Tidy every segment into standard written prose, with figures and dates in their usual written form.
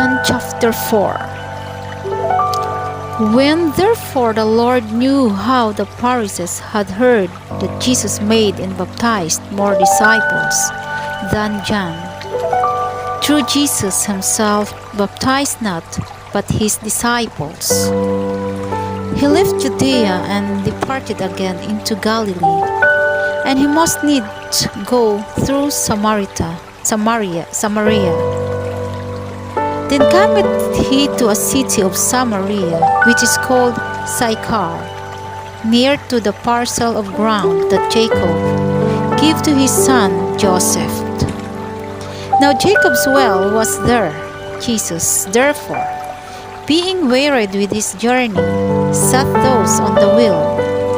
John chapter 4. When therefore the Lord knew how the Pharisees had heard that Jesus made and baptized more disciples than John, through Jesus himself baptized not, but his disciples, he left Judea and departed again into Galilee, and he must needs go through Samaria. Then cometh he to a city of Samaria, which is called Sychar, near to the parcel of ground that Jacob gave to his son Joseph. Now Jacob's well was there. Jesus, therefore, being wearied with his journey, sat those on the wheel,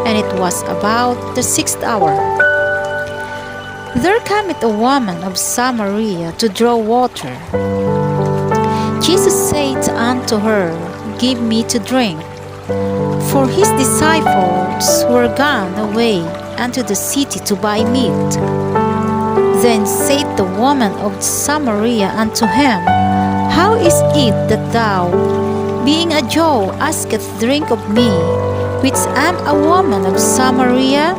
and it was about the 6th hour. There cometh a woman of Samaria to draw water. Jesus said unto her, Give me to drink. For his disciples were gone away unto the city to buy meat. Then said the woman of Samaria unto him, How is it that thou, being a Jew, askest drink of me, which am a woman of Samaria?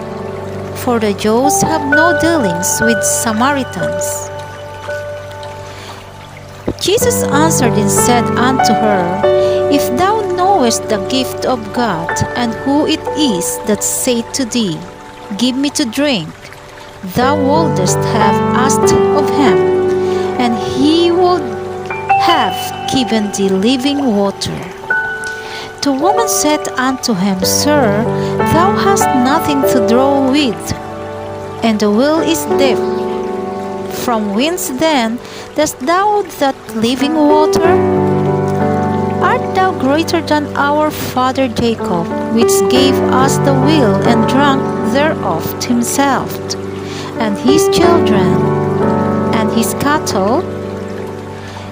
For the Jews have no dealings with Samaritans. Jesus answered and said unto her, If thou knowest the gift of God, and who it is that saith to thee, Give me to drink, thou wouldest have asked of him, and he would have given thee living water. The woman said unto him, Sir, thou hast nothing to draw with, and the well is deep. From whence then dost thou that living water? Art thou greater than our father Jacob, which gave us the well and drank thereof himself, and his children, and his cattle?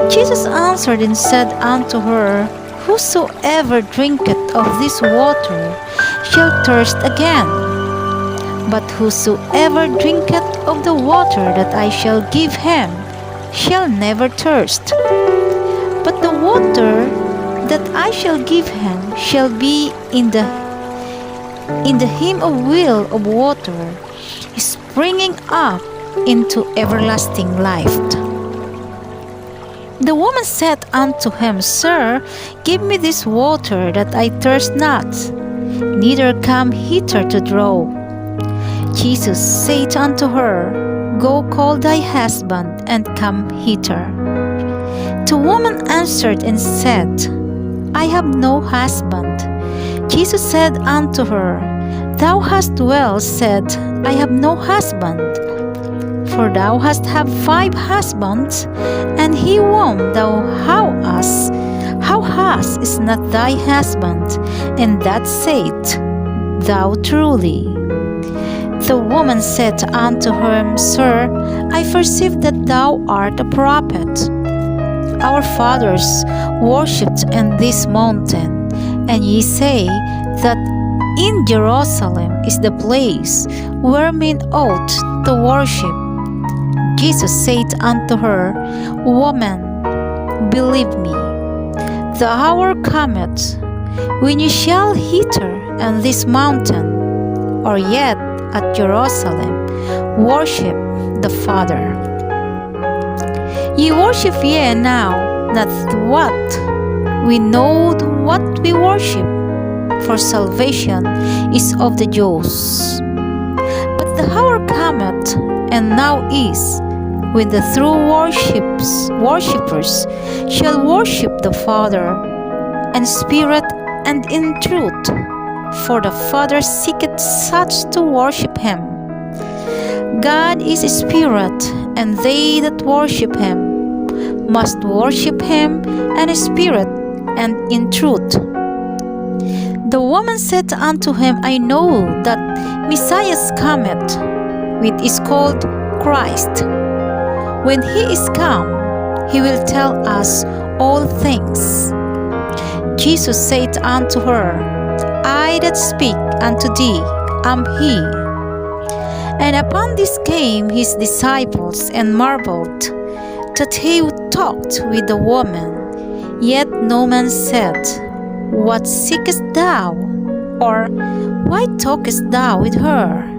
Jesus answered and said unto her, Whosoever drinketh of this water shall thirst again. But whosoever drinketh of the water that I shall give him shall never thirst. But the water that I shall give him shall be in the him a well of water, springing up into everlasting life. The woman said unto him, Sir, give me this water that I thirst not, neither come hither to draw. Jesus said unto her, Go call thy husband, and come hither. The woman answered and said, I have no husband. Jesus said unto her, Thou hast well said, I have no husband. For thou hast had 5 husbands, and he whom thou hast is not thy husband, and that saith thou truly. The woman said unto him, Sir, I perceive that thou art a prophet. Our fathers worshipped in this mountain, and ye say that in Jerusalem is the place where men ought to worship. Jesus said unto her, Woman, believe me, the hour cometh when ye shall hither on this mountain, or yet at Jerusalem, worship the Father. Ye worship ye now, not what we know what we worship, for salvation is of the Jews. But the hour cometh, and now is, when the true worshippers shall worship the Father in spirit and in truth, for the Father seeketh such to worship him. God is a spirit, and they that worship him must worship him in spirit and in truth. The woman said unto him, I know that Messiah cometh, which is called Christ. When he is come, he will tell us all things. Jesus said unto her, I that speak unto thee am he. And upon this came his disciples, and marveled that he talked with the woman. Yet no man said, What seekest thou? Or, Why talkest thou with her?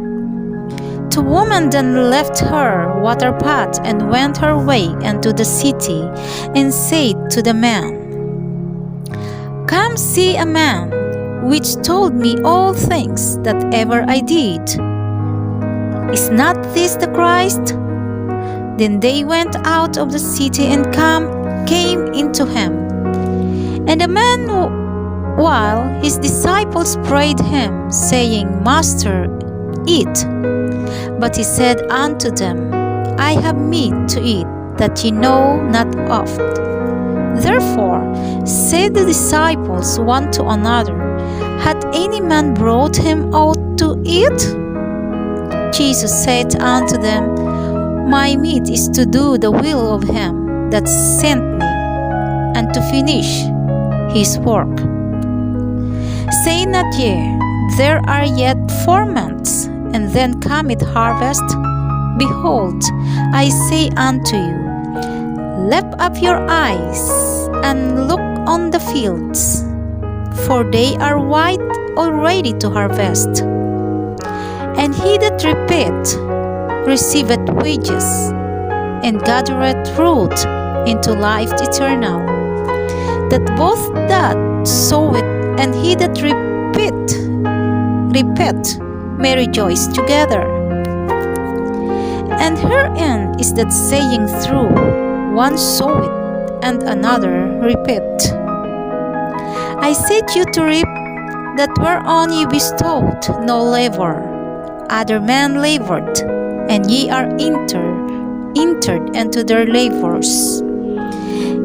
The woman then left her water pot and went her way into the city, and said to the man, Come see a man which told me all things that ever I did. Is not this the Christ? Then they went out of the city and came into him. And the man, while his disciples prayed him, saying, Master, eat. But he said unto them, I have meat to eat that ye know not of. Therefore said the disciples one to another, Hath any man brought him aught to eat? Jesus said unto them, My meat is to do the will of him that sent me, and to finish his work. Say not ye, There are yet 4 months, and then cometh harvest? Behold, I say unto you, Lift up your eyes, and look on the fields, for they are white already to harvest. And he that reapeth receiveth wages, and gathereth root into life eternal, that both that soweth and he that reapeth may rejoice together. And herein is that saying true, one soweth, and another reapeth. I said you to reap that whereon ye bestowed no labor. Other men labored, and ye are entered into their labors.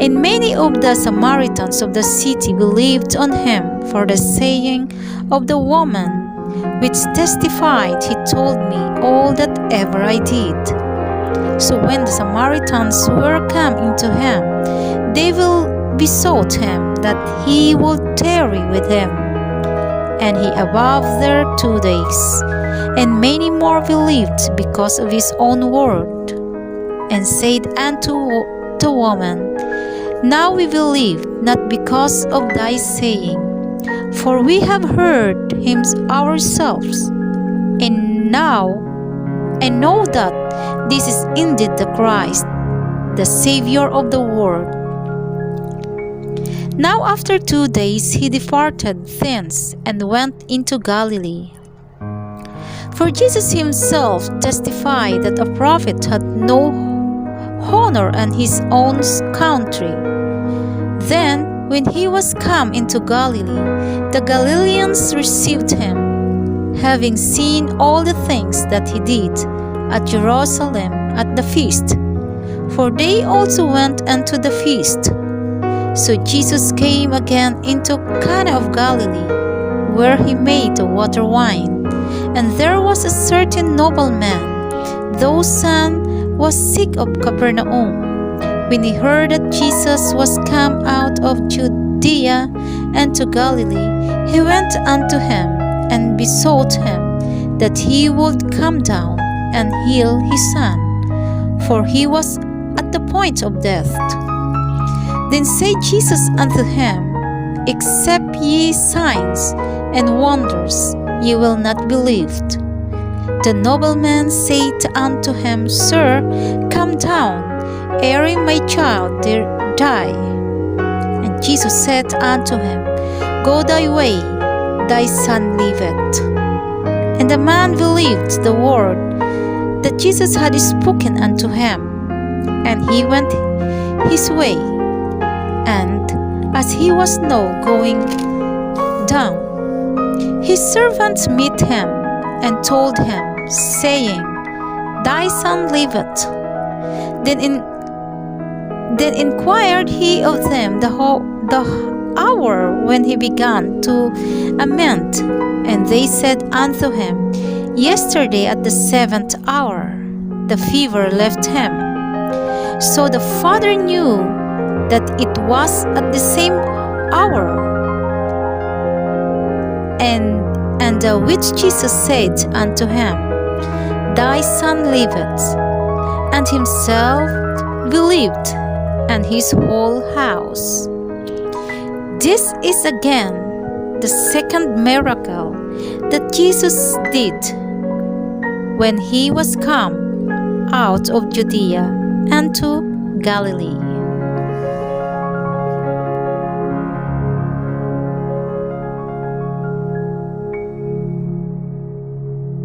And many of the Samaritans of the city believed on him for the saying of the woman, which testified, He told me all that ever I did. So when the Samaritans were come into him, they besought him that he would tarry with them. And he abode there 2 days. And many more believed because of his own word, and said unto the woman, Now we believe, not because of thy saying, for we have heard him ourselves, and know that this is indeed the Christ, the Savior of the world. Now after 2 days he departed thence, and went into Galilee. For Jesus himself testified that a prophet had no honor in his own country. Then, when he was come into Galilee, the Galileans received him, having seen all the things that he did at Jerusalem at the feast. For they also went unto the feast. So Jesus came again into Cana of Galilee, where he made the water wine. And there was a certain nobleman, whose son was sick of Capernaum. When he heard that Jesus was come out of Judea and to Galilee, he went unto him, and besought him that he would come down and heal his son, for he was at the point of death. Then said Jesus unto him, Except ye signs and wonders, ye will not believe. The nobleman said unto him, Sir, come down, ere my child die. And Jesus said unto him, Go thy way, thy son liveth. And the man believed the word that Jesus had spoken unto him, and he went his way. And as he was now going down, his servants met him, and told him, saying, Thy son liveth. Then inquired he of them the hour when he began to lament. And they said unto him, Yesterday at the 7th hour the fever left him. So the father knew that it was at the same hour. And which Jesus said unto him, Thy son liveth. And himself believed, and his whole house. This is again the second miracle that Jesus did when he was come out of Judea and to Galilee.